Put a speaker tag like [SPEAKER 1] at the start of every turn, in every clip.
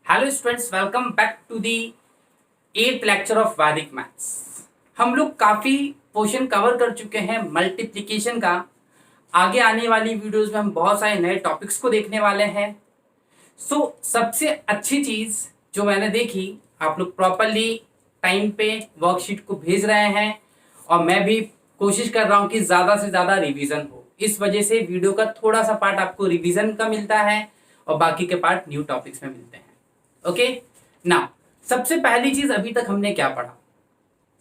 [SPEAKER 1] Hello students, welcome back to the 8th lecture of Vedic maths. हम लोग काफ़ी portion cover कर चुके हैं मल्टीप्लिकेशन का। आगे आने वाली वीडियोस में हम बहुत सारे नए टॉपिक्स को देखने वाले हैं। सबसे अच्छी चीज़ जो मैंने देखी, आप लोग प्रॉपरली टाइम पे वर्कशीट को भेज रहे हैं और मैं भी कोशिश कर रहा हूँ कि ज़्यादा से ज़्यादा रिवीजन हो। इस वजह से वीडियो का थोड़ा सा पार्ट आपको रिवीजन का मिलता है और बाकी के पार्ट न्यू टॉपिक्स में मिलते हैं। ओके नाउ, सबसे पहली चीज अभी तक हमने क्या पढ़ा?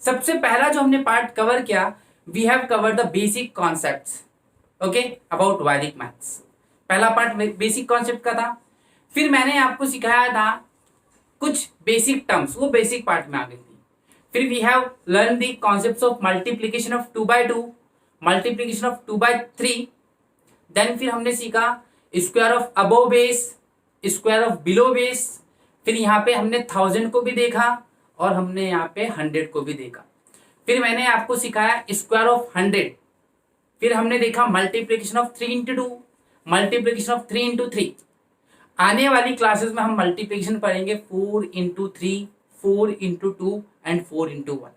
[SPEAKER 1] सबसे पहला जो हमने पार्ट कवर किया, we have cover the basic concepts okay about Vedic maths. पहला पार्ट बेसिक कॉन्सेप्ट का था। फिर मैंने आपको सिखाया था कुछ बेसिक टर्म्स, वो बेसिक पार्ट में आ गई थी। फिर we have learn the concepts of multiplication of 2/2, multiplication of 2/3। Then फिर हमने सीखा square of above base, square of below base. फिर यहाँ पे हमने 1000 को भी देखा और हमने यहाँ पे 100 को भी देखा। फिर मैंने आपको सिखाया स्क्वायर ऑफ 100। फिर हमने देखा multiplication of 3 into 2, multiplication of 3 into 3। आने वाली क्लासेस में हम मल्टीप्लिकेशन पढ़ेंगे 4 into 3, 4 into 2 एंड 4 into 1।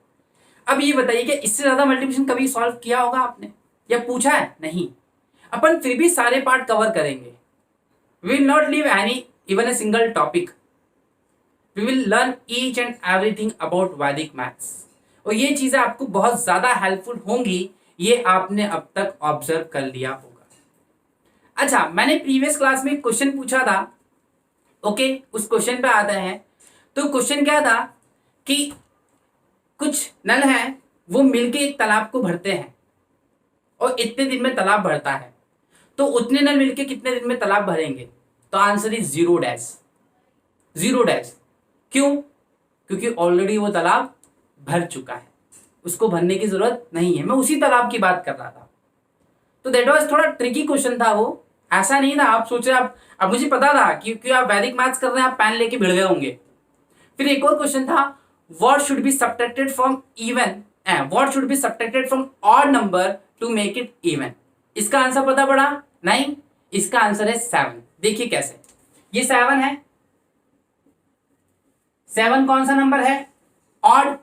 [SPEAKER 1] अब ये बताइए कि इससे ज्यादा मल्टीप्लिकेशन कभी सॉल्व किया होगा आपने या पूछा है? नहीं। अपन फिर भी सारे पार्ट कवर करेंगे। We will not leave any even a single topic. We will learn each and everything about Vedic maths। और ये चीजें आपको बहुत ज्यादा हेल्पफुल होंगी, ये आपने अब तक ऑब्जर्व कर लिया होगा। अच्छा, मैंने प्रीवियस क्लास में क्वेश्चन पूछा था। ओके, उस क्वेश्चन पे आते हैं। तो क्वेश्चन क्या था कि कुछ नल हैं, वो मिलके एक तालाब को भरते हैं और इतने दिन में तालाब भरता है। तो उतने नल मिलके कितने दिन में तालाब भरेंगे? तो आंसर इज 0 डैश, 0 डैश। क्यों? क्योंकि ऑलरेडी वो तालाब भर चुका है, उसको भरने की जरूरत नहीं है। मैं उसी तालाब की बात कर रहा था। तो दैट वाज थोड़ा ट्रिकी क्वेश्चन था वो, ऐसा नहीं था आप सोचे। अब मुझे पता था कि क्योंकि आप वैदिक मैथ्स कर रहे हैं, आप पेन लेके भिड़ गए होंगे। फिर एक और क्वेश्चन था, what should be subtracted from even, what should be subtracted from odd number two make it even. इसका आंसर पता पड़ा? नहीं, इसका आंसर है 7। देखिए कैसे, ये 7 है। 7 कौन सा नंबर है? ऑड।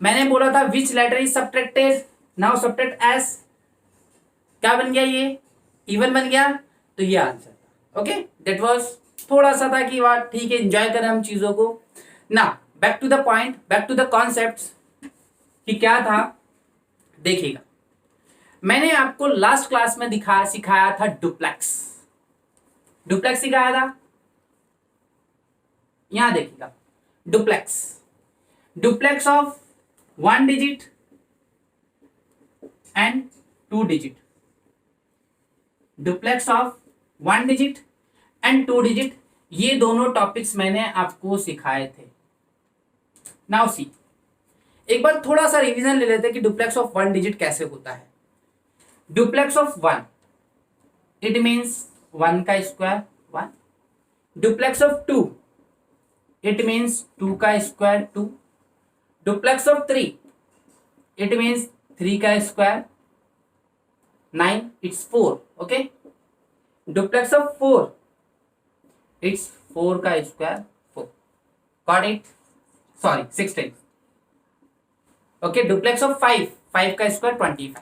[SPEAKER 1] मैंने बोला था which letter is subtracted, now subtract S. क्या बन गया? ये इवन बन गया। तो ये आंसर था। ओके, दैट वाज थोड़ा सा था कि वाह ठीक है, एंजॉय करें हम चीजों को ना। Back to the point, back to the concepts कि क्या था। देखिएगा, मैंने आपको लास्ट क्लास में सिखाया था डुप्लेक्स। डुप्लेक्स सिखाया था। यहां देखिएगा, duplex of 1 digit and 2 digit, duplex of 1 digit and 2 digit, ये दोनों टॉपिक्स मैंने आपको सिखाए थे। नाउ सी, एक बार थोड़ा सा रिवीजन ले लेते हैं कि डुप्लेक्स ऑफ 1 digit कैसे होता है। डुप्लेक्स ऑफ 1, इट मीन्स 1 का square 1। Duplex of 2, it means 2 का square 2। Duplex of 3, it means 3 का square 9, it's 4। Okay, duplex of 4, it's 4 का square 4। Got it? Sorry, 16। Okay, duplex of 5, 5 का स्क्वायर 25।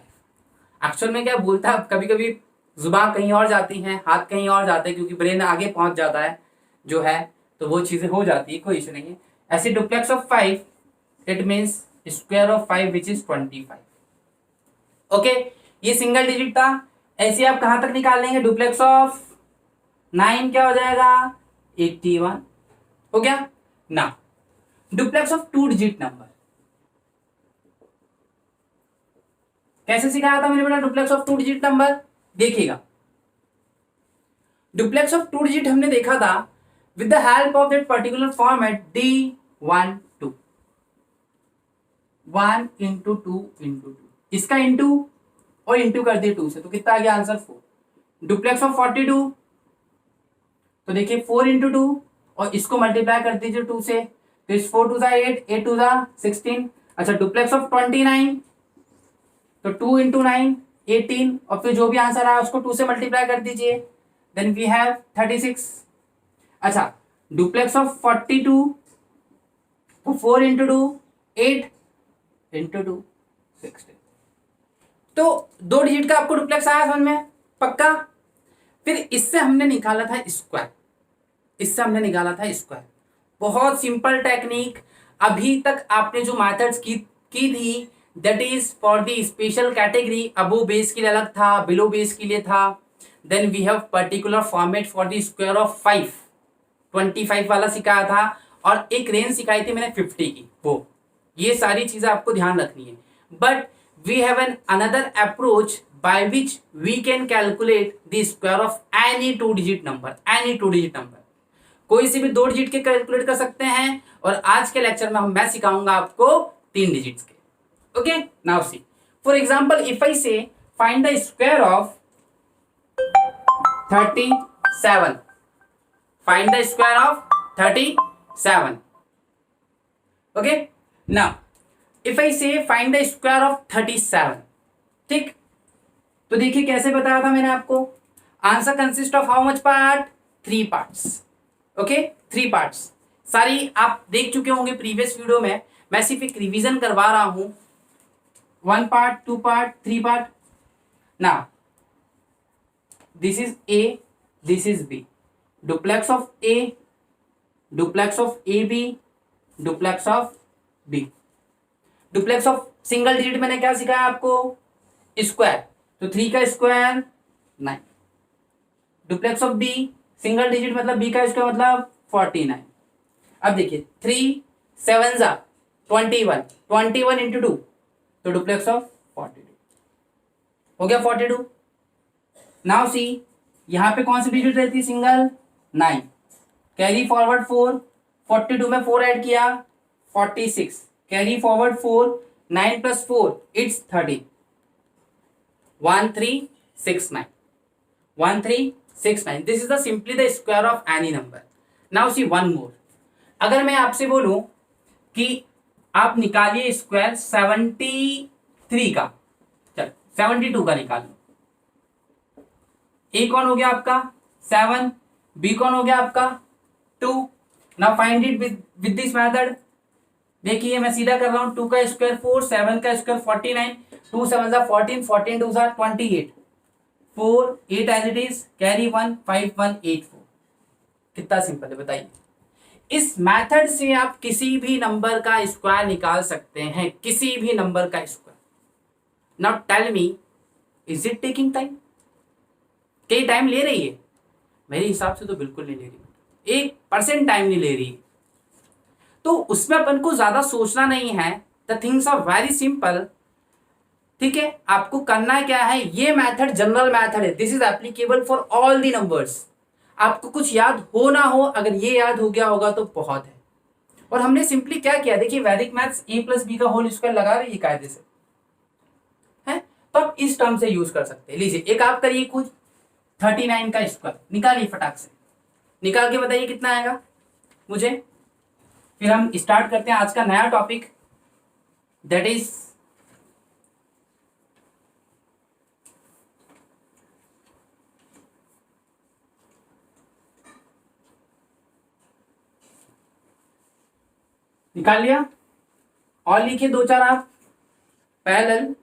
[SPEAKER 1] एक्चुअल में क्या बोलता है, कभी कभी जुबान कहीं और जाती है, हाथ कहीं और जाते हैं, क्योंकि ब्रेन आगे पहुंच जाता है जो है, तो वो चीजें हो जाती है, कोई इशू नहीं है। ऐसे duplex of 5, it means square of 5 which is 25। Okay, ये सिंगल डिजिट था। ऐसे आप कहां तक निकाल लेंगे? डुप्लेक्स ऑफ 9 क्या हो जाएगा? 81 हो गया ना। डुप्लेक्स ऑफ 2 डिजिट नंबर कैसे सिखाया था मैंने बेटा? डुप्लेक्स ऑफ 2 डिजिट नंबर देखिएगा, डुप्लेक्स ऑफ 2 डिजिट हमने देखा था with the help of that particular format D1 2, 1 into 2 into 2, इसका इंटू और इंटू कर दिए 2 से, तो कितना आ गया आंसर? 4। डुप्लेक्स ऑफ 42, तो देखिए 4 into 2 और इसको मल्टीप्लाई कर दीजिए 2 से, तो इस 4 2 जा 8, 8 2 जा 16। अच्छा, डुप्लेक्स ऑफ 29, तो 2 into 9 18, और फिर जो भी आंसर आया उसको 2 से मल्टीप्लाई कर दीजिए, देन वी हैव 36। अच्छा, डुप्लेक्स ऑफ 42, तो 4 इंटू 2 8 इंटू 2 16। तो 2 डिजिट का आपको डुप्लेक्स आया समझ में, पक्का। फिर इससे हमने निकाला था स्क्वायर, इससे हमने निकाला था स्क्वायर। बहुत सिंपल टेक्निक। अभी तक आपने जो मेथड्स की थी that is for the special category, above base के लिए अलग था, बिलो बेस के लिए था। Then we have particular format for the square of 5, 25 वाला सिखाया था, और एक रेंज सिखाई थी मैंने 50 की। वो ये सारी चीजें आपको ध्यान रखनी है। But we have an another approach by which we can calculate the square of any 2 digit number, any 2 digit number. कोई से भी 2 डिजिट के कैलकुलेट कर सकते हैं, और आज के लेक्चर में मैं सिखाऊंगा आपको 3 डिजिट्स के। Okay, now see for example if I say find the square of 37, find the square of 37। Okay, now if I say find the square of 37, ठीक। तो देखिए कैसे बताया था मैंने आपको, answer consist of how much part, 3 parts. Okay, 3 parts सारी आप देख चुके होंगे प्रीवियस वीडियो में। मैं सिर्फ एक रिवीजन करवा रहा हूं। 1 part, 2 part, 3 part. Now this is A, this is B, duplex of A, duplex of A B, duplex of B. Duplex of single digit मैंने क्या सिखाया आपको, स्क्वायर, तो 3 का square 9। Duplex of B single digit मतलब B का square मतलब 49। अब देखिए 3 7 जा 21, 21 इंटू 2, तो डुप्लेक्स ऑफ 42 हो गया 42। नाउ सी यहां पे कौन सी डिजिट रहती है, सिंगल 9, कैरी फॉरवर्ड 4, 42 में 4 ऐड किया 46, carry forward 4, 9 plus 4 it's 30, 1369, 1369। This is the simply the square of any number. Now see one more, अगर मैं आपसे बोलूं कि आप निकालिए स्क्वायर 73 का, चल 72 का निकाल लो। ए कौन हो गया आपका 7, बी कौन हो गया आपका 2। Now find it with this method. देखिए मैं सीधा कर रहा हूं, 2 का स्क्वायर 4, 7 का square 49, 2 7 14, 14 2 28, 4 8 as it is, carry 1 5 1 8 4। कितना सिंपल है बताइए। इस मेथड से आप किसी भी नंबर का स्क्वायर निकाल सकते हैं, किसी भी नंबर का square. Now tell me, is it taking time? कई टाइम ले रही है? मेरे हिसाब से तो बिल्कुल नहीं ले रही, 1% टाइम नहीं ले रही। तो उसमें अपन को ज्यादा सोचना नहीं है, the things are very simple. ठीक है, आपको करना क्या है, ये मेथड जनरल मेथड है, this is applicable for all the numbers. आपको कुछ याद हो ना हो, अगर ये याद हो गया होगा तो बहुत है। और हमने सिंपली क्या किया, देखिए वैदिक मैथ्स a प्लस बी का होल स्क्वायर लगा रही है कायदे से, है तो आप इस टर्म से यूज कर सकते हैं। लीजिए एक आप करिए कुछ 39 का स्क्वायर निकालिए, फटाक से निकाल के बताइए कितना आएगा मुझे। फिर हम स्टार्ट करते हैं आज का नया टॉपिक, दैट इज निकाल लिया और लिखिए 2 4 आप पैरेलल।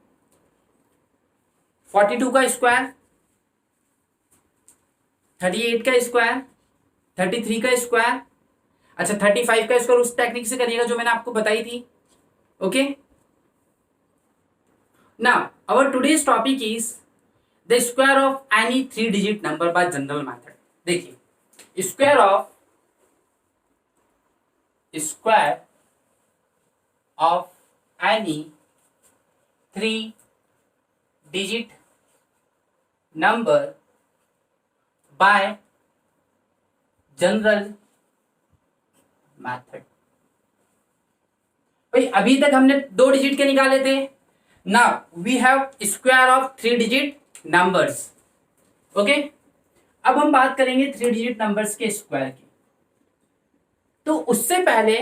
[SPEAKER 1] 42 का स्क्वायर, 38 का स्क्वायर, 33 का स्क्वायर, अच्छा 35 का स्क्वायर उस टेक्निक से करिएगा जो मैंने आपको बताई थी। Okay, now our today's topic is the square of any 3 digit number by general method. देखिए square of any 3 digit number by general method. भाई अभी तक हमने 2 डिजिट के निकाले थे, now we have square of 3 digit numbers. Okay, अब हम बात करेंगे 3 डिजिट नंबर्स के स्क्वायर की। तो उससे पहले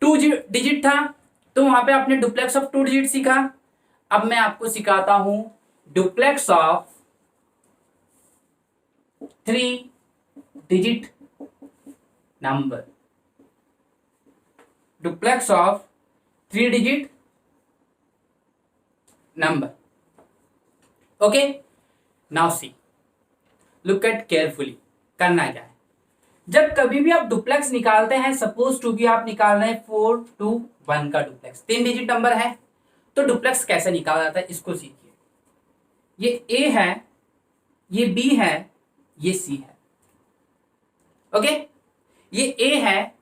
[SPEAKER 1] 2 डिजिट था, तो वहां पे आपने डुप्लेक्स ऑफ 2 डिजिट सीखा। अब मैं आपको सिखाता हूं duplex of 3 digit number. Duplex of 3-digit number. Okay, now see, look at carefully. करना क्या है, जब कभी भी आप डुप्लेक्स निकालते हैं, सपोज टू भी आप निकाल रहे हैं 421 का डुप्लेक्स, 3 डिजिट नंबर है, तो डुप्लेक्स कैसे निकाला जाता है इसको सीखिए. ये ए है, ये बी है, ये सी है. ओके, ये ए है,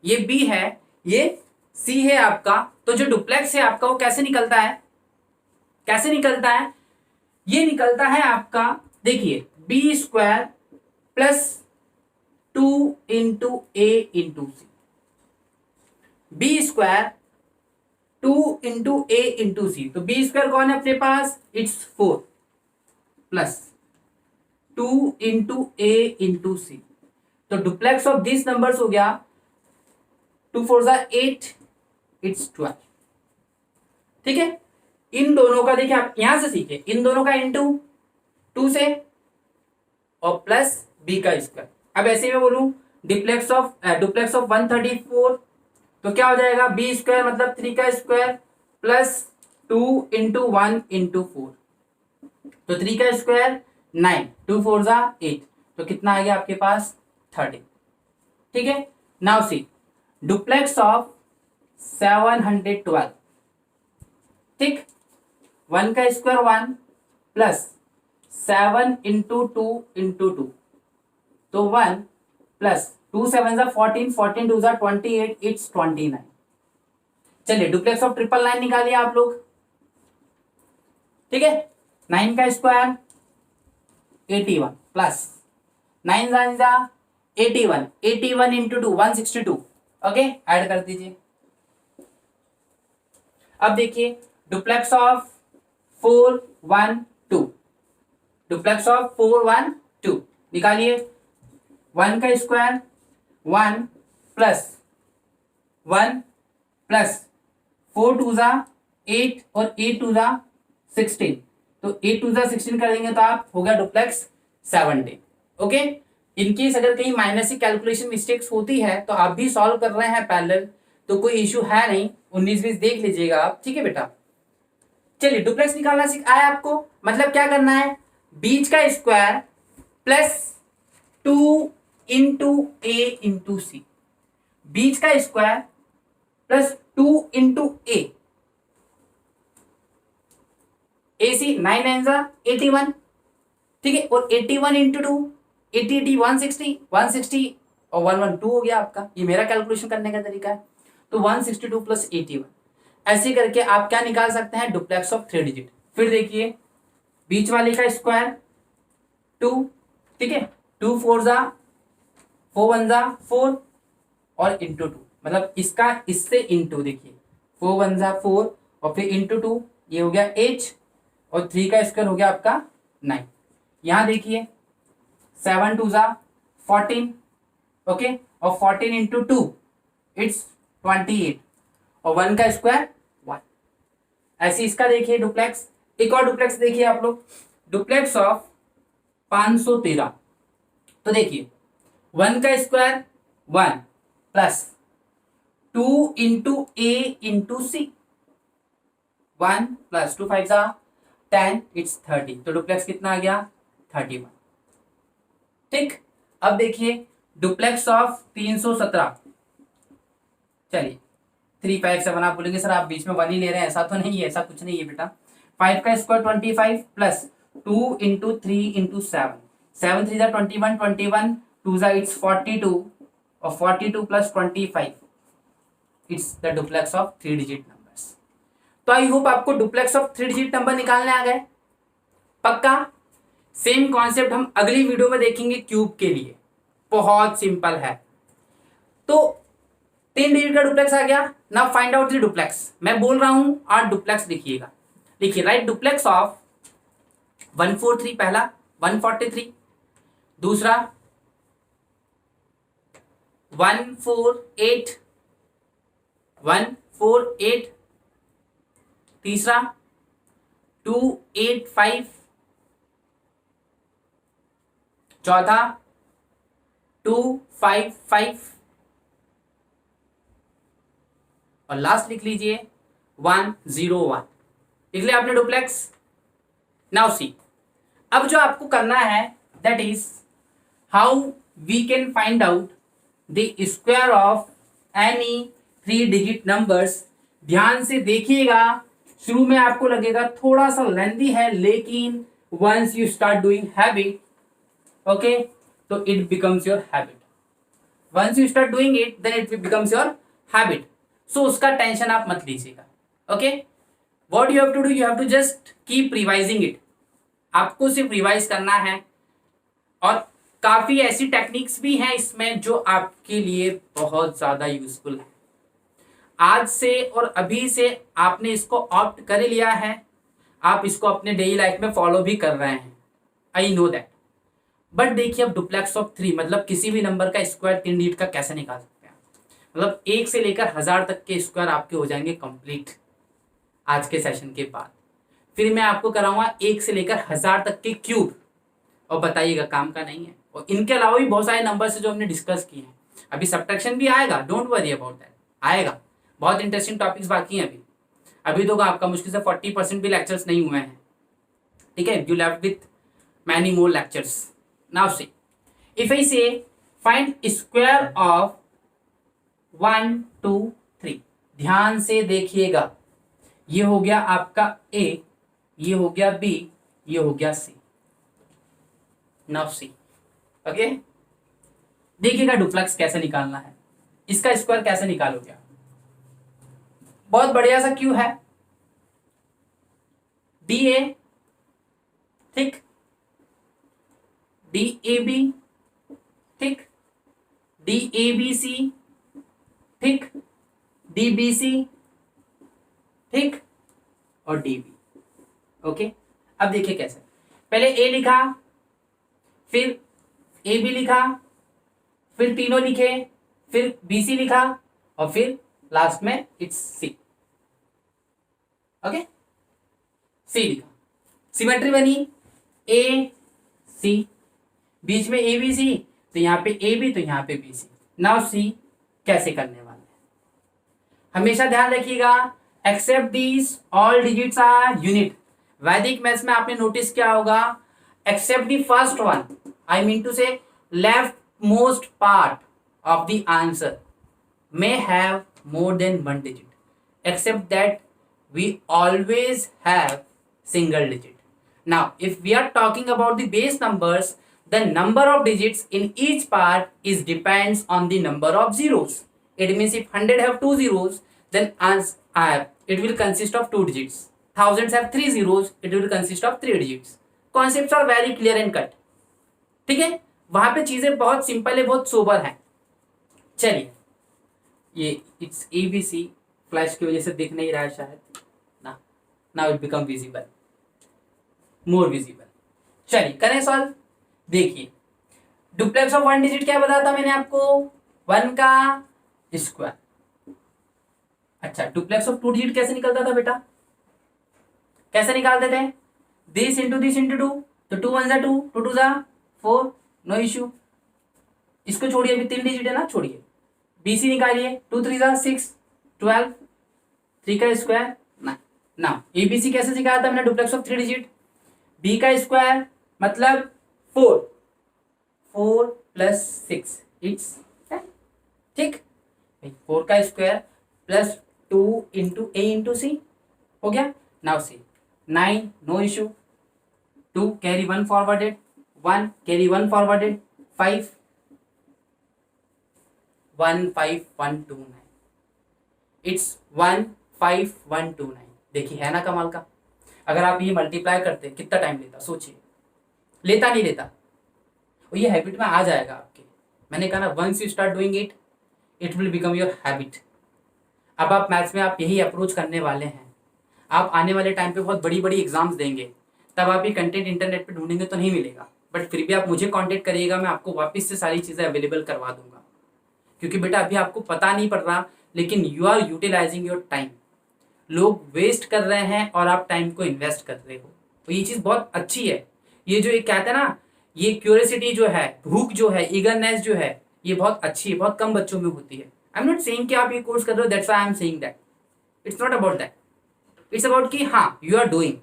[SPEAKER 1] ये बी है, ये सी है आपका. तो जो डुप्लेक्स है आपका वो कैसे निकलता है, कैसे निकलता है, ये निकलता है आपका, देखिए, B square plus 2 into A into C. B square 2 into A into C. तो बी स्क्वायर कौन है अपने पास, it's 4 plus 2 into A into C. तो डुप्लेक्स ऑफ दिस नंबर्स हो गया 2 4 जा 8, इट्स 12. ठीक है, इन दोनों का देखिए, आप यहां से सीखे, इन दोनों का इंटू 2 से और प्लस बी का स्क्वायर. अब ऐसे में बोलूं डुप्लेक्स ऑफ 134, तो क्या हो जाएगा, बी स्क्वायर मतलब 3 का स्क्वायर प्लस 2 इंटू 1 इंटू 4. तो 3 का स्क्वायर 9, 2 4 जा 8, तो कितना आ गया आपके पास 30. ठीक है, नाउ सी डुप्लेक्स ऑफ 712. ठीक, 1 का स्क्वायर 1 प्लस 7 इंटू 2 इंटू 2, तो 1 प्लस 2 7 जा 14, 14 2 जा 28, इट्स 29. चलिए डुप्लेक्स ऑफ 999 निकालिए आप लोग. ठीक है, 9 का स्क्वायर 81 प्लस 9 जा 81, 81 इंटू 2 162. ओके, ऐड कर दीजिए. अब देखिए डुप्लेक्स ऑफ 412, डुप्लेक्स ऑफ 412 निकालिए. 1 का स्क्वायर 1 प्लस 1 प्लस 4 2 जा 8 और 8 2 जा 16, तो 8 2 जा 16 कर देंगे तो आप हो गया डुप्लेक्स 70. ओके, इनकेस अगर कहीं माइनस की कैलकुलेशन मिस्टेक्स होती है तो आप भी सॉल्व कर रहे हैं पैरेलल, तो कोई इश्यू है नहीं, 19-20 देख लीजिएगा आप. ठीक है बेटा, चलिए डुप्लेक्स निकालना आया आपको. मतलब क्या करना है, बीच का square plus 2 into A into सी. बीच का स्क्वायर प्लस 2 इंटू ए सी. 9 9 जा 81. ठीक है, और 81 इंटू 2 80 80 160, 160 और 112 हो गया आपका. ये मेरा कैलकुलेशन करने का तरीका है. तो 162 प्लस 81, ऐसे करके आप क्या निकाल सकते हैं, डुप्लेक्स ऑफ 3 डिजिट. फिर देखिए बीच वाले का स्क्वायर 2. ठीक है, 2 4 जा 4 1 जा 4 और इंटू 2, मतलब इसका इससे इंटू, देखिए 4 1 जा 4 और फिर इंटू 2, ये हो गया 8 और 3 का स्क्वायर हो गया आपका 9. यहां देखिए 7 2 जा 14. ओके, और 14 इंटू 2 इट्स 28 और 1 का स्क्वायर 1. ऐसे इसका देखिए डुप्लेक्स. एक और डुप्लेक्स देखिए आप लोग, डुप्लेक्स ऑफ 513. तो देखिए 1 का square 1 plus 2 into A into C. 1 plus 2 5 जा 10, इट्स 30. तो डुप्लेक्स कितना आ गया 31. ठीक, अब देखिए डुप्लेक्स ऑफ 317. चलिए 3 5 7 आप बोलेंगे सर आप बीच में 1 ही ले रहे हैं, ऐसा तो नहीं है, ऐसा कुछ नहीं है बेटा. 5 का स्क्वायर 25 प्लस 2 इंटू 3 इंटू 7, 7 3 जा 21, 21 2 जा इट्स 42 और 42 plus 25, it's the duplex of 3 digit numbers. तो आई होप आपको डुप्लेक्स ऑफ 3 डिजिट नंबर निकालने आ गए. पक्का. सेम कॉन्सेप्ट हम अगली वीडियो में देखेंगे क्यूब के लिए, बहुत सिंपल है. तो 3 डिजिट का डुप्लेक्स आ गया. Now find out the duplex. मैं बोल रहा हूं और डुप्लेक्स लिखिएगा. देखिए राइट डुप्लेक्स ऑफ 143, पहला 143, दूसरा 148, 148, तीसरा 285, चौथा 255, और लास्ट लिख लीजिए 101। लिख लिया आपने डुप्लेक्स। नाउ सी, अब जो आपको करना है that is how we can find out the square of any 3 digit numbers. ध्यान से देखिएगा, शुरू में आपको लगेगा थोड़ा सा लेंथी है, लेकिन once you start doing habit, okay, तो it becomes your habit. Once you start doing it then it becomes your habit. So उसका टेंशन आप मत लीजिएगा। Okay, what you have to do, you have to just keep revising it. आपको सिर्फ revise करना है, और काफी ऐसी टेक्निक्स भी हैं इसमें जो आपके लिए बहुत ज्यादा यूजफुल है। आज से और अभी से आपने इसको ऑप्ट कर लिया है, आप इसको अपने डेली लाइफ में फॉलो भी कर रहे हैं, आई नो दैट। बट देखिए, अब डुप्लेक्स ऑफ 3 मतलब किसी भी नंबर का स्क्वायर 3 डिजिट का कैसे निकाल सकते हैं। मतलब 1 से लेकर 1000 तक के स्क्वायर आपके हो जाएंगे कंप्लीट आज के सेशन के बाद। फिर मैं आपको कराऊंगा 1 से लेकर 1000 तक के क्यूब, और बताइएगा काम का नहीं है। और इनके अलावा भी बहुत सारे नंबर से जो हमने डिस्कस किए हैं, अभी सब्ट्रैक्शन भी आएगा, डोंट वरी अबाउट दैट, आएगा। बहुत इंटरेस्टिंग टॉपिक्स बाकी हैं अभी तो आपका मुश्किल से 40% भी लेक्चर्स नहीं हुए हैं, ठीक है। You left with many more lectures. Now see, if I say find square of 1 2 3, ध्यान से देखिएगा, ये हो गया आपका ए, ये हो गया बी, ये हो गया सी। नाउ सी, ओके, देखिएगा डुप्लेक्स कैसे निकालना है, इसका स्क्वायर कैसे निकालोगे। बहुत बढ़िया सा क्यू है, डी ए, ठीक, डी ए बी, ठीक, डी ए बी सी, ठीक, डी बी सी, ठीक, और डी बी। ओके, अब देखिए कैसे, पहले ए लिखा, फिर ए बी लिखा, फिर तीनों लिखे, फिर बी सी लिखा, और फिर लास्ट में इट्स सी। ओके, सी लिखा, सिमेट्री बनी, ए सी, बीच में ए बी सी, तो यहां पे ए बी, तो यहां पे बी सी। नाउ सी कैसे करने वाले हैं, हमेशा ध्यान रखिएगा, except these all digits are unit. Vedic maths में आपने नोटिस किया होगा, except the first one, I mean to say left most part of the answer may have more than 1 digit, except that we always have single digit. Now if we are talking about the base numbers, the number of digits in each part is depends on the number of zeros. It means if 100 have 2 zeros, then it will consist of 2 digits. Thousands have 3 zeros, it will consist of 3 digits. Concepts are very clear and cut, ठीक है। वहां पे चीजें बहुत simple है, बहुत sober है। चलिए, ये इट्स एबीसी फ्लैश की वजह से दिख नहीं रहा है शायद ना, now it become visible, more visible. चलिए करें सॉल्व। देखिए, डुप्लेक्स ऑफ 1 डिजिट क्या बताया था मैंने आपको, 1 का स्क्वायर। अच्छा, डुप्लेक्स ऑफ 2 डिजिट कैसे निकलता था बेटा, कैसे निकालते थे, दिस इंटू 2, तो 2 1 जा 2, 2 2 जा 4, नो इश्यू। इसको छोड़िए, अभी 3 डिजिट है ना, छोड़िए, बीसी निकालिए, 2 3 जा 6 12, 3 का स्क्वायर 9। नाउ एबीसी कैसे सिखाया था मैंने, डुप्लेक्स ऑफ 3 डिजिट, बी का स्क्वायर मतलब 4, 4 प्लस 6 इट्स 10, ठीक, 4 का square plus 2 into A into C हो गया। Now C 9, no issue, 2 carry 1 forwarded, 1 carry 1 forwarded, 5 15129, it's 15129। देखिए है ना कमाल का। अगर आप ये मल्टीप्लाई करते कितना टाइम लेता, सोचिए, लेता नहीं लेता, और ये हैबिट में आ जाएगा आपके। मैंने कहा ना, once you start doing it, it will become your habit. अब आप मैथ्स में आप यही अप्रोच करने वाले हैं। आप आने वाले टाइम पे बहुत बड़ी बड़ी एग्जाम्स देंगे, तब आप ये कंटेंट इंटरनेट पे ढूंढेंगे तो नहीं मिलेगा, बट फिर भी आप मुझे कांटेक्ट करिएगा, मैं आपको वापस से सारी चीज़ें अवेलेबल करवा दूंगा। क्योंकि बेटा अभी आपको पता नहीं पड़ रहा, लेकिन you are utilizing your time. लोग वेस्ट कर रहे हैं और आप टाइम को इन्वेस्ट कर रहे हो, तो ये चीज़ बहुत अच्छी है। ये जो एक कहते हैं ना, ये क्यूरियोसिटी जो है, भूख जो है, ईगरनेस जो है, ये बहुत अच्छी है, बहुत कम बच्चों में होती है। आई एम नॉट सेइंग कि आप ये कोर्स कर रहे हो, that's why I am saying that. It's not about that. It's about कि हाँ you are doing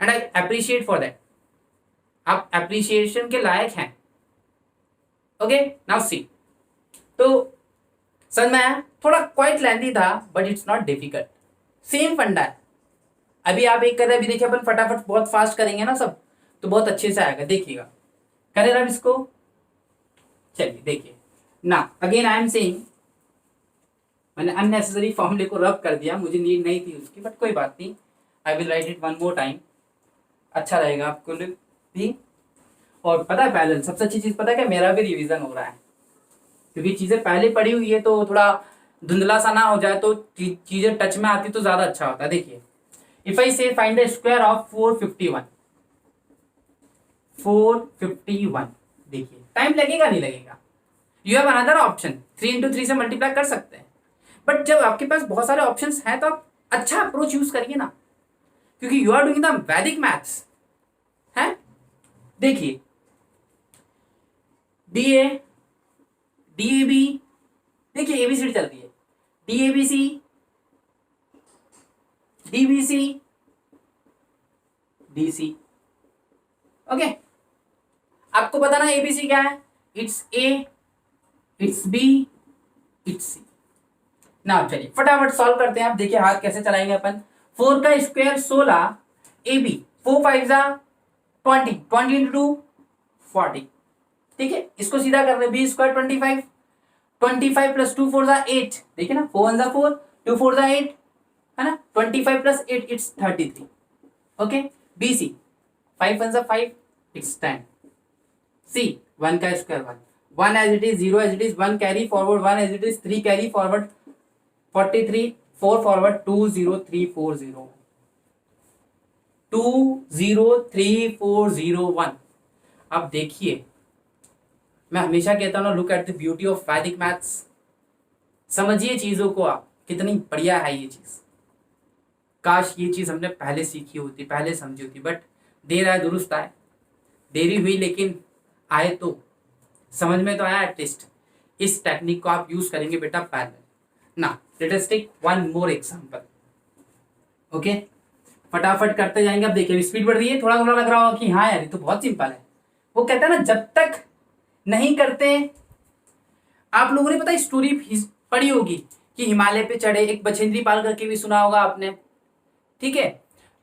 [SPEAKER 1] and I appreciate for that. आप अप्रिशिएशन के लायक हैं. Okay now see. तो समझ में आया. थोड़ा क्वाइट लेंथी था but it's not difficult. Same funda है. अभी आप एक कर रहे हैं, अभी देखिए अपन फटाफट बहुत फास्ट करेंगे ना सब, तो बहुत अच्छे से आएगा. देखिएगा करें अब इसको. चलिए देखिए ना. अगेन आई एम सेइंग, मैंने अननेसेसरी फॉर्मूले को रब कर दिया, मुझे नीड नहीं थी उसकी, बट कोई बात नहीं. I will write it one more time. अच्छा रहेगा आपको भी. और पता है पहले सबसे अच्छी चीज पता है क्या, मेरा भी रिवीजन हो रहा है, क्योंकि चीजें पहले पढ़ी हुई है तो थोड़ा धुंधला सा ना हो जाए, तो चीजें टच में आती तो ज्यादा अच्छा होता है. देखिए if I say find the square of 451. देखिए टाइम लगेगा नहीं लगेगा. You have another option, 3 into 3 से मल्टीप्लाई कर सकते हैं. बट जब आपके पास बहुत सारे ऑप्शंस हैं तो आप अच्छा अप्रोच यूज करिए ना, क्योंकि यू आर डूइंग द वैदिक मैथ्स है. देखिए डीए डीएबी, देखिए एबीसीडी चलती है. डीएबीसी, डीबीसी, डीसी. ओके आपको पता ना एबीसी क्या है. It's A, it's B, it's C. ना चलिए फटाफट सॉल्व करते हैं. आप देखिए हाथ कैसे चलाएंगे अपन. 4 का स्क्वायर 16, ए बी 4 5 20, 20 into 2 40. ठीक है इसको सीधा कर रहे हैं. B square 25, 25 plus 2 4 8. देखिए ना 4 1 4, 2 4 8 है ना. 25 plus 8 it's 33. Okay B C 5 1 5 it's 10. C 1 का square 1, 1 as it is, 0 as it is, 1 carry forward, 1 as it is, 3 carry forward, 43, 4 forward, 20340, 20340 अब देखिए मैं हमेशा कहता हूँ ना, look at the beauty of Vedic maths. समझिए चीजों को आप, कितनी बढ़िया है ये चीज. काश ये चीज हमने पहले सीखी होती, पहले समझी होती. बट देर आए दुरुस्त आए. देरी हुई लेकिन आए तो समझ में तो आया एटलीस्ट. इस टेक्निक को आप यूज करेंगे बेटा पैरेलल. ना let us take one more example. Okay फटाफट करते जाएंगे. अब देखिए स्पीड बढ़ रही है. थोड़ा थोड़ा लग रहा होगा कि हाँ यार ये तो बहुत सिंपल है. वो कहता है ना जब तक नहीं करते. आप लोगों ने पता स्टोरी पढ़ी होगी कि हिमालय पे चढ़े, एक बछेंद्री पाल करके भी सुना होगा आपने. ठीक है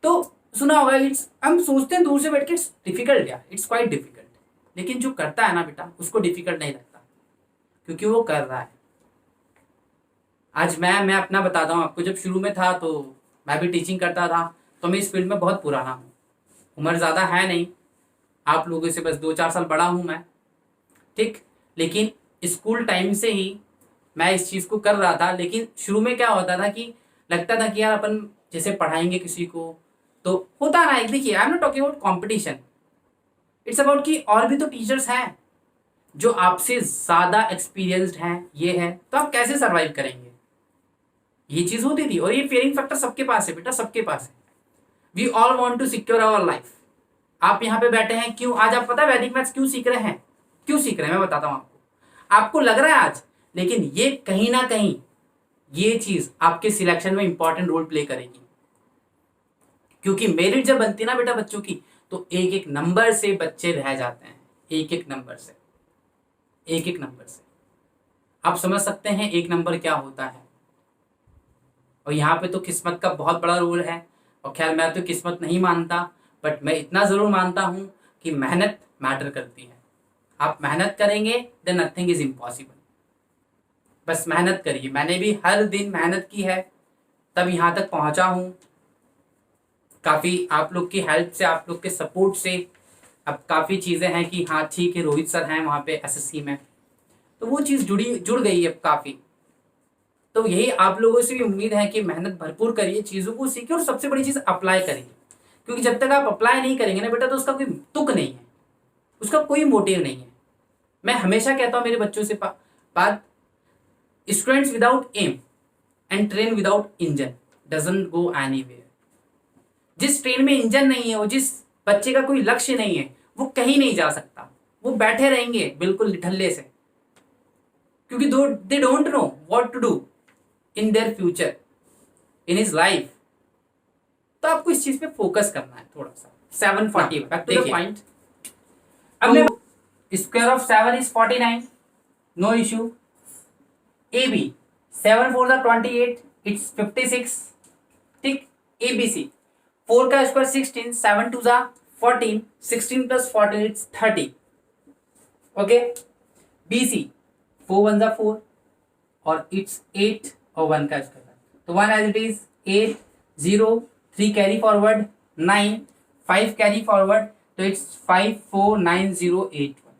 [SPEAKER 1] तो सुना होगा. इट्स हम सोचते हैं दूर से बैठ के इट्स डिफिकल्ट यार, इट्स क्वाइट डिफिकल्ट. लेकिन जो करता है ना बेटा उसको डिफिकल्ट नहीं लगता, क्योंकि वो कर रहा है. आज मैं अपना बताता हूँ आपको. जब शुरू में था तो मैं भी टीचिंग करता था, तो मैं इस फील्ड में बहुत पुराना हूँ. उम्र ज़्यादा है नहीं, आप लोगों से बस 2-4 साल बड़ा हूँ मैं. ठीक लेकिन स्कूल टाइम से ही मैं इस चीज़ को कर रहा था. लेकिन शुरू में क्या होता था कि लगता था कि यार अपन जैसे पढ़ाएंगे किसी को तो होता ना. देखिए I am not talking about competition. It's about कि और भी तो टीचर्स हैं जो आपसे ज़्यादा एक्सपीरियंस्ड हैं. ये है तो आप कैसे सर्वाइव करेंगे. ये चीज़ होती थी. और ये फियरिंग फैक्टर सबके पास है बेटा, सबके पास है. We all want to secure our life. आप यहाँ पे बैठे हैं क्यों? आज आप पता है वैदिक मैथ्स क्यों सीख रहे हैं? क्यों सीख रहे हैं मैं बताता हूँ आपको. आपको लग रहा है आज, लेकिन ये कहीं ना कहीं ये चीज आपके सिलेक्शन में इंपॉर्टेंट रोल प्ले करेगी. क्योंकि मेरिट जब बनती है ना बेटा बच्चों की, तो एक एक नंबर से बच्चे रह जाते हैं. एक एक नंबर से, एक एक नंबर से. आप समझ सकते हैं एक नंबर क्या होता है. और यहाँ पे तो किस्मत का बहुत बड़ा रोल है. और खैर मैं तो किस्मत नहीं मानता, बट मैं इतना ज़रूर मानता हूँ कि मेहनत मैटर करती है. आप मेहनत करेंगे देन नथिंग इज इम्पॉसिबल. बस मेहनत करिए. मैंने भी हर दिन मेहनत की है, तब यहाँ तक पहुँचा हूँ. काफ़ी आप लोग की हेल्प से, आप लोग के सपोर्ट से अब काफ़ी चीज़ें हैं कि हाँ ठीक है रोहित सर हैं वहाँ पे एसएससी में, तो वो चीज़ जुड़ गई है अब काफ़ी. तो यही आप लोगों से भी उम्मीद है कि मेहनत भरपूर करिए, चीज़ों को सीखिए और सबसे बड़ी चीज़ अप्लाई करिए. क्योंकि जब तक आप अप्लाई नहीं करेंगे ना बेटा तो उसका कोई तुक नहीं है, उसका कोई मोटिव नहीं है. मैं हमेशा कहता हूँ मेरे बच्चों से बात, students without aim and train without engine doesn't go anywhere. जिस ट्रेन में इंजन नहीं है, वो जिस बच्चे का कोई लक्ष्य नहीं है, वो कहीं नहीं जा सकता. वो बैठे रहेंगे बिल्कुल ढल्ले से, क्योंकि they don't know what to do in their future, in his life, तो आपको इस चीज पे फोकस करना है थोड़ा सा। 740 बैक टू द पॉइंट। अब मैं square of 7 is 49, no issue. A B 7 4 28, it's 56, ठीक। ए बी सी 4 का square 16, 7 2 14, 16 plus 14 it's 30, okay. B C 4 1 4 और इट्स 8 और 1 का स्क्वायर, तो 1 as it is 8 0 3 carry forward 9 5 carry forward, तो इट्स 5 4 9 0 8 1।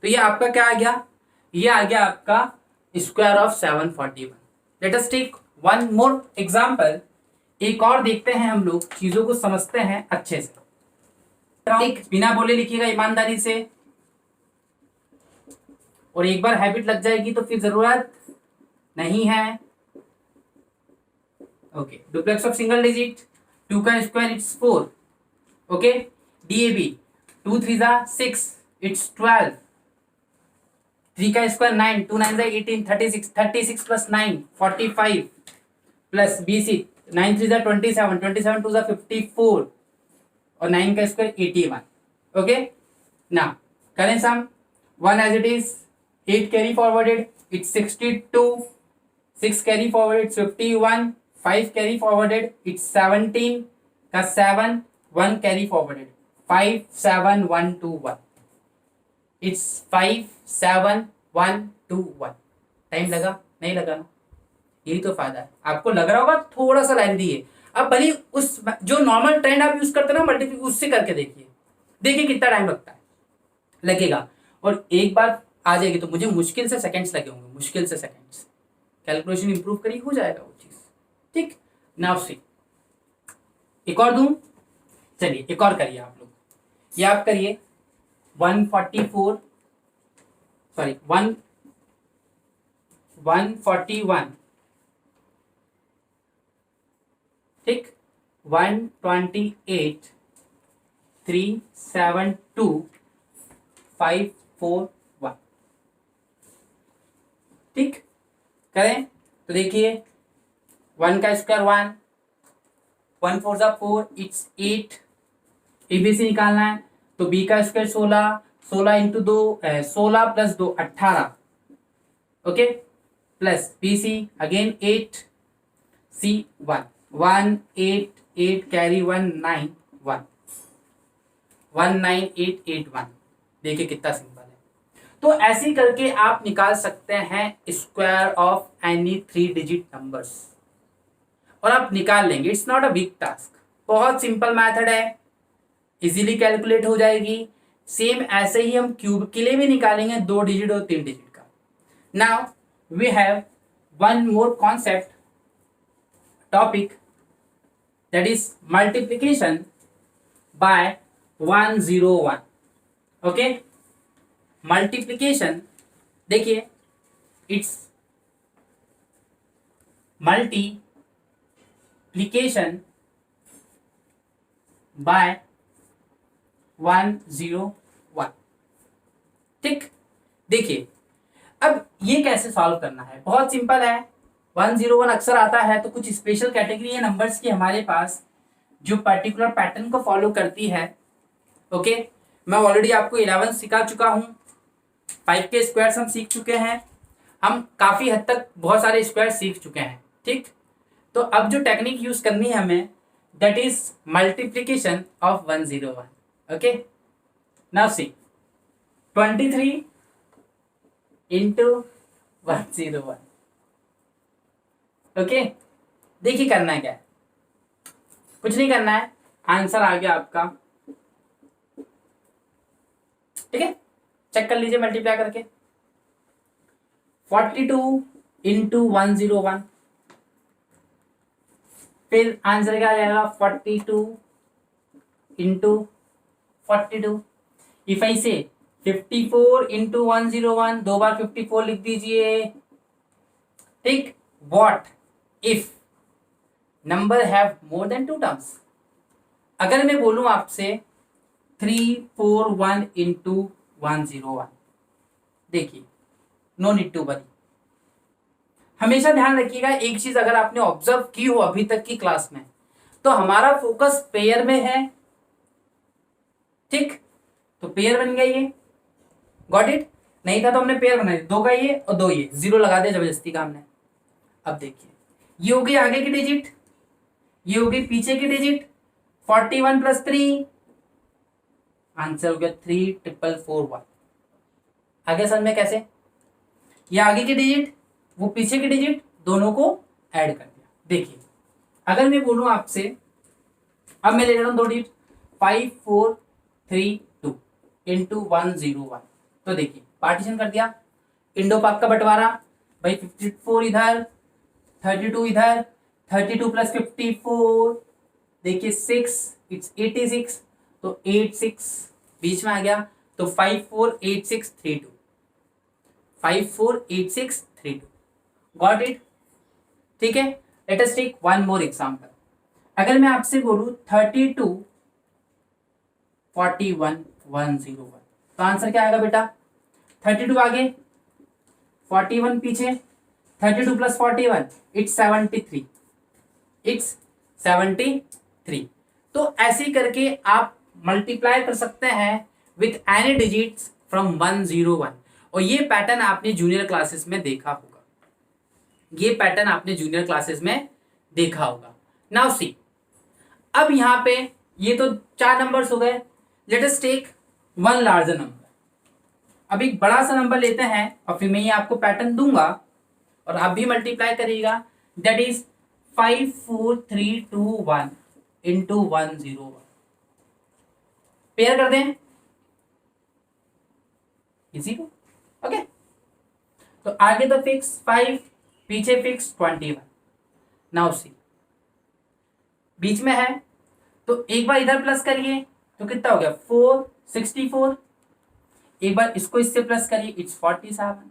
[SPEAKER 1] तो ये आपका क्या आ गया, ये आ गया आपका square of 741। Let us take one more example, एक और देखते हैं, हम लोग चीजों को समझते हैं अच्छे से, ठीक। बिना बोले लिखिएगा ईमानदारी से, और एक बार हैबिट लग जाएगी तो फिर जरूरत नहीं है। Okay, duplex of single digit, 2 का square its 4, okay. DAB 2 3 6, it's 12, 3 का स्क्वायर 9, 2 9 18, 36, 36 प्लस 9 45, प्लस बीसी 9 3 27, 27 2 54 और 9 का स्क्वायर 81, ओके। नाउ करें sum, 1 as it is, 8 carry forwarded it's 62, 6 carry forward it's 51, 5 carry forwarded it's 17 का 7, 1 कैरी फॉरवर्डेड 5 7 1 2 1, इट्स 5 7 1 2 1। टाइम लगा नहीं लगा ना, यही तो फायदा है। आपको लग रहा होगा थोड़ा सा लेंथी है, अब भले उस जो नॉर्मल ट्रेंड आप यूज करते ना मल्टीप्लिकेशन, उससे करके देखिए, देखिए कितना टाइम लगता है, लगेगा। और एक बार आ जाएगी तो मुझे मुश्किल से सेकंड्स लगे होंगे, मुश्किल से सेकंड्स। कैलकुलेशन इंप्रूव करिए, हो जाएगा वो चीज, ठीक। नाउ सी, एक और दूं, चलिए एक और करिए आप लोग, ये आप करिए 141, ठीक। 128 3 7 2 5 4 1, ठीक। करें तो देखिए, 1 का स्क्वायर 1, 1 4 4 इट्स 8, एबीसी निकालना है, तो बी का square 16, 16 into 2 16 plus 2 18, okay, plus BC again 8, सी 1 1 8 8 कैरी 1 9 1 1 9 8 8 1। देखिए कितना सिंपल है। तो ऐसे करके आप निकाल सकते हैं square of any 3 digit numbers, और आप निकाल लेंगे। It's not a big task, बहुत सिंपल मेथड है, इजीली कैलकुलेट हो जाएगी। सेम ऐसे ही हम क्यूब के लिए भी निकालेंगे 2 डिजिट और 3 डिजिट का। Now we have one more concept topic, that is multiplication by 101, okay. Multiplication देखिए, इट्स मल्टीप्लीकेशन बाय 101, ठीक। देखिए अब ये कैसे सॉल्व करना है, बहुत सिंपल है। 101 अक्सर आता है, तो कुछ स्पेशल कैटेगरी है नंबर्स की हमारे पास जो पर्टिकुलर पैटर्न को फॉलो करती है, ओके। मैं ऑलरेडी आपको 11 सिखा चुका हूँ, 5 के स्क्वायर्स हम सीख चुके हैं, हम काफ़ी हद तक बहुत सारे स्क्वायर सीख चुके हैं, ठीक। तो अब जो टेक्निक यूज करनी है हमें, that is multiplication of 101, okay. Now C, 23 into 101, okay. देखिए करना है क्या है, कुछ नहीं करना है, आंसर आ गया आपका, ठीक है। चेक कर लीजिए मल्टीप्लाई करके, 42 इंटू 101, फिर आंसर क्या आ जाएगा 42 इंटू 42। इफ आई से 54 इंटू 101, 2 बार 54 लिख दीजिए, ठीक। What if number have more than 2 terms, अगर मैं बोलूं आपसे 341 इंटू 101, देखिए नो नीड टू वरी, हमेशा ध्यान रखिएगा एक चीज, अगर आपने ऑब्जर्व की हो अभी तक की क्लास में, तो हमारा फोकस पेयर में है, ठीक। तो पेयर बन गया ये, गॉट इट। नहीं था तो हमने पेयर बनाई, दो का ये और दो ये, जीरो लगा दिया जबरदस्ती का हमने। अब देखिए ये हो गई आगे की डिजिट, ये हो गई पीछे की डिजिट, 41 प्लस 3, आंसर हो गया 34441। आगे समझ में कैसे, ये आगे की डिजिट वो पीछे की डिजिट, दोनों को ऐड कर दिया। देखिए अगर मैं बोलूं आपसे, अब मैं ले रहा हूं दो डिजिट, 5432 इंटू 101, तो देखिए पार्टीशन कर दिया, इंडो पाक का बंटवारा, भाई 54 इधर, 32 इधर, 32 प्लस 54, देखिए 6, इट्स 86, तो 86 बीच में आ गया, तो 548632, 548632, गॉट इट, ठीक है। Let us take one more example. अगर मैं आपसे बोलूं 32 41 101, तो आंसर क्या आएगा बेटा, 32 आगे 41 पीछे, 32 प्लस 41 इट्स 73, इट्स 73। तो ऐसे करके आप मल्टीप्लाई कर सकते हैं विथ एनी डिजिट्स फ्रॉम 101, और ये पैटर्न आपने जूनियर क्लासेस में देखा होगा, ये पैटर्न आपने जूनियर क्लासेस में देखा होगा। नाउ सी, अब यहां पे ये तो 4 नंबर्स हो गए, let us take one larger number. अब एक बड़ा सा नंबर लेते हैं और फिर मैं ये आपको पैटर्न दूंगा और आप भी मल्टीप्लाई करिएगा, दैट इज 54321 इंटू 101। पेयर कर दें, इसी को, ओके। तो आगे तो फिक्स 5, पीछे फिक्स 21। नाउ सी, बीच में है तो एक बार इधर प्लस करिए तो कितना हो गया 464, एक बार इसको इससे प्लस करिए, इट्स 47,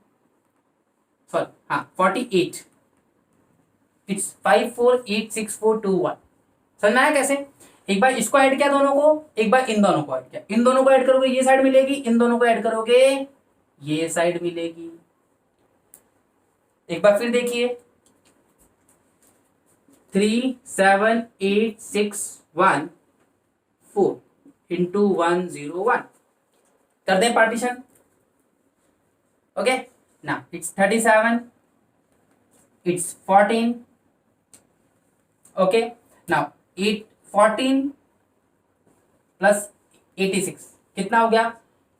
[SPEAKER 1] सॉरी हाँ 48, इट्स 548641। समझ में आया कैसे, एक बार इसको ऐड किया दोनों को, एक बार इन दोनों को ऐड किया, इन दोनों को ऐड करोगे ये साइड मिलेगी, इन दोनों को ऐड करोगे ये साइड मिलेगी। एक बार फिर देखिए 37864 इंटू 101, कर दें पार्टीशन, ओके। ना it's 37, it's 14, okay. Now 14 plus 86 कितना हो गया,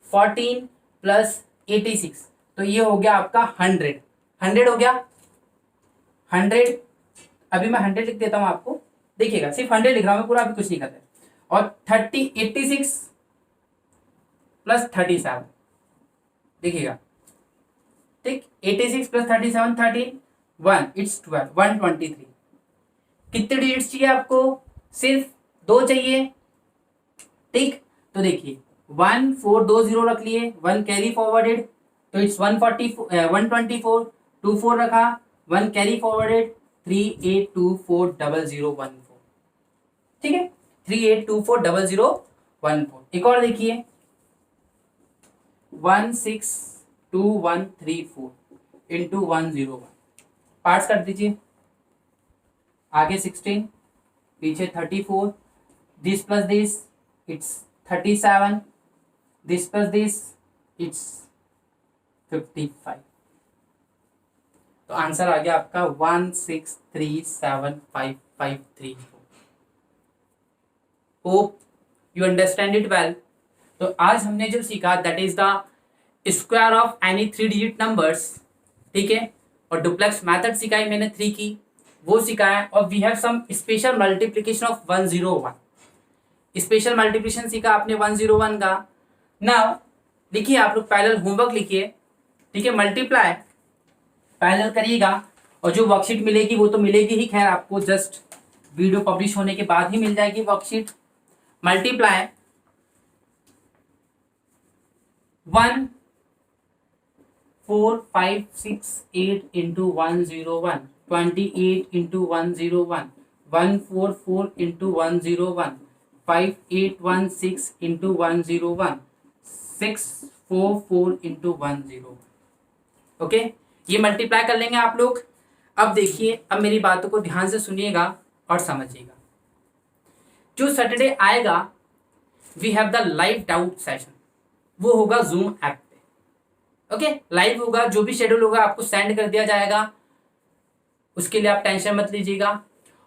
[SPEAKER 1] 14 प्लस 86, तो ये हो गया आपका 100 हो गया 100। अभी मैं 100 लिख देता हूं आपको, देखिएगा सिर्फ 100 लिख रहा हूं मैं, पूरा अभी कुछ नहीं करते। और 86 प्लस 37, देखिएगा ठीक, 86 प्लस 37 31, इट्स 12, 123। कितने डिजिट्स चाहिए आपको, सिर्फ 2 चाहिए, ठीक। तो देखिए 1 4 2 0 रख लिए, 1 कैरी फॉरवर्डेड, तो इट्स 124, 2 4 रखा, 1 कैरी फॉरवर्डेड, 38240014, ठीक है, 38240014। एक और देखिए 162134 इंटू 101, पार्ट्स कर दीजिए, आगे 16, पीछे 34, this plus this it's 37, this plus this it's 55। तो आंसर आ गया आपका 1637553। Hope you understand it well. तो आज हमने जो सीखा that is the square of any 3 digit numbers, ठीक है, और डुप्लेक्स मेथड सिखाई मैंने 3 की, वो सिखाया, और we have some special multiplication of 101, special multiplication सीखा आपने 101 का। नाउ लिखिए आप लोग पैरेलल होमवर्क लिखिए, ठीक है, मल्टीप्लाई पैरेलल करिएगा, और जो वर्कशीट मिलेगी वो तो मिलेगी ही, खैर आपको जस्ट वीडियो पब्लिश होने के बाद ही मिल जाएगी worksheet. Multiply 1 4 5 6 8 into 101, 28 into 101, 144 into 101, 5816 into 101, 644 into 101, okay. ये मल्टीप्लाई कर लेंगे आप लोग। अब देखिए, अब मेरी बातों को ध्यान से सुनिएगा और समझिएगा। जो सैटरडे आएगा we have the live doubt session, वो होगा जूम ऐप पे। ओके, लाइव होगा, जो भी शेड्यूल होगा आपको सेंड कर दिया जाएगा, उसके लिए आप टेंशन मत लीजिएगा।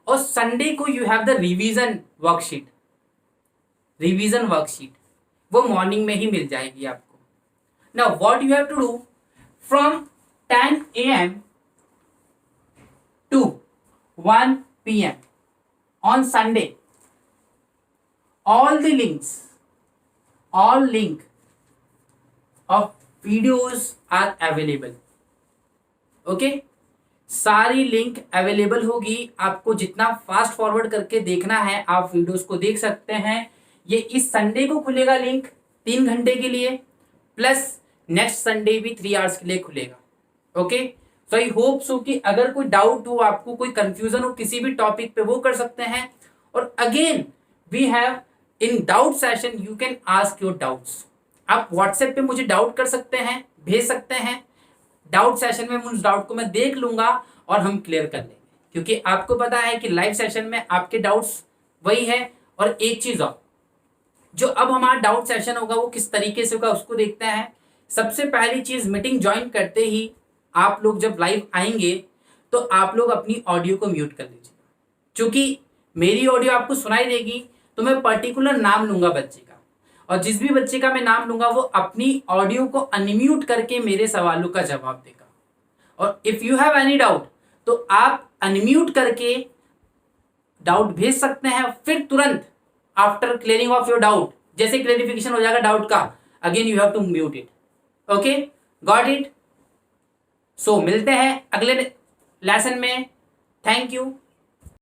[SPEAKER 1] और संडे को you have the revision worksheet, वो मॉर्निंग में ही मिल जाएगी आपको। Now what you have to do, from 10 AM to 1 PM on Sunday, all link of videos are available. Okay, सारी लिंक अवेलेबल होगी, आपको जितना फास्ट फॉरवर्ड करके देखना है आप वीडियोस को देख सकते हैं। ये इस संडे को खुलेगा लिंक 3 घंटे के लिए, प्लस नेक्स्ट संडे भी 3 आवर्स के लिए खुलेगा। Okay, so I hope so कि अगर कोई डाउट हो, आपको कोई कंफ्यूजन हो किसी भी टॉपिक पे, वो कर सकते हैं। और again we have in doubt session you can ask your doubts. आप व्हाट्सएप पे मुझे डाउट कर सकते हैं, भेज सकते हैं। डाउट सेशन में उस डाउट को मैं देख लूंगा और हम क्लियर कर लेंगे, क्योंकि आपको पता है कि लाइव सेशन में आपके डाउट्स वही है। और एक चीज और, जो अब हमारा डाउट सेशन होगा वो किस तरीके से होगा उसको देखते हैं। सबसे पहली चीज, मीटिंग ज्वाइन करते ही आप लोग जब लाइव आएंगे तो आप लोग अपनी ऑडियो को म्यूट कर लीजिए। क्योंकि मेरी ऑडियो आपको सुनाई देगी तो मैं पर्टिकुलर नाम लूंगा बच्चे का, और जिस भी बच्चे का मैं नाम लूंगा वो अपनी ऑडियो को अनम्यूट करके मेरे सवालों का जवाब देगा। और if you have any doubt तो आप अनम्यूट करके डाउट भेज सकते हैं, फिर तुरंत after clearing of your doubt, जैसे क्लेरिफिकेशन हो जाएगा डाउट का, again you have to mute it. Okay, got it. So मिलते हैं अगले लेसन में। Thank you.